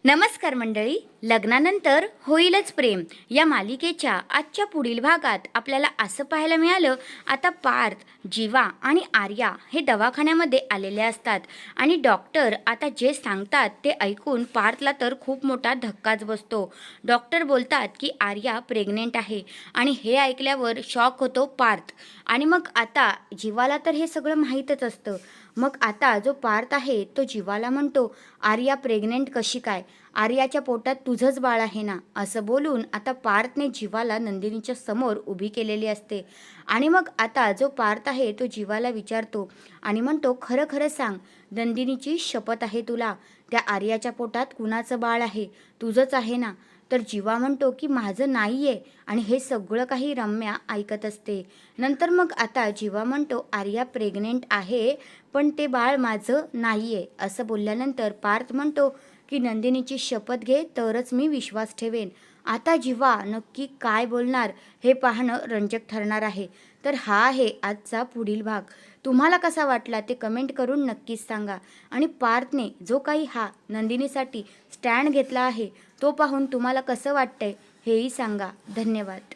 नमस्कार मंडळी, लग्नानंतर होईलच प्रेम या मालिकेच्या आजच्या पुढील भागात आपल्याला असं पाहायला मिळालं. आता पार्थ, जीवा आणि आर्या हे दवाखान्यामध्ये आलेले असतात आणि डॉक्टर आता जे सांगतात ते ऐकून पार्थला तर खूप मोठा धक्काच बसतो. डॉक्टर बोलतात की आर्या प्रेग्नेंट आहे आणि हे ऐकल्यावर शॉक होतो पार्थ. आणि मग आता जीवाला तर हे सगळं माहीतच असतं. मग आता जो पार्थ आहे तो जीवाला म्हणतो, आर्या प्रेग्नेंट कशी काय? आर्याच्या पोटात तुझंच बाळ आहे ना? असं बोलून आता पार्थने जीवाला नंदिनीच्या समोर उभी केलेली असते. आणि मग आता जो पार्थ आहे तो जीवाला विचारतो आणि म्हणतो, खरं खरं सांग, नंदिनीची शपथ आहे तुला, त्या आर्याच्या पोटात कुणाचं बाळ आहे? तुझंच आहे ना? तर जीवा म्हणतो की माझं नाही आहे. आणि हे सगळं काही रम्या ऐकत असते. नंतर मग आता जीवा म्हणतो, आर्या प्रेग्नेंट आहे पण ते बाळ माझं नाही आहे. असं बोलल्यानंतर पार्थ म्हणतो की नंदिनीची शपथ घे तरच मी विश्वास ठेवेन. आता जीवा नक्की काय बोलणार हे पाहणं रंजक ठरणार आहे. तर हा आहे आजचा पुढील भाग. तुम्हाला कसा वाटला ते कमेंट करून नक्कीच सांगा. आणि पार्थने जो काही हा नंदिनीसाठी स्टँड घेतला आहे तो पाहून तुम्हाला कसं वाटतंय हेही सांगा. धन्यवाद.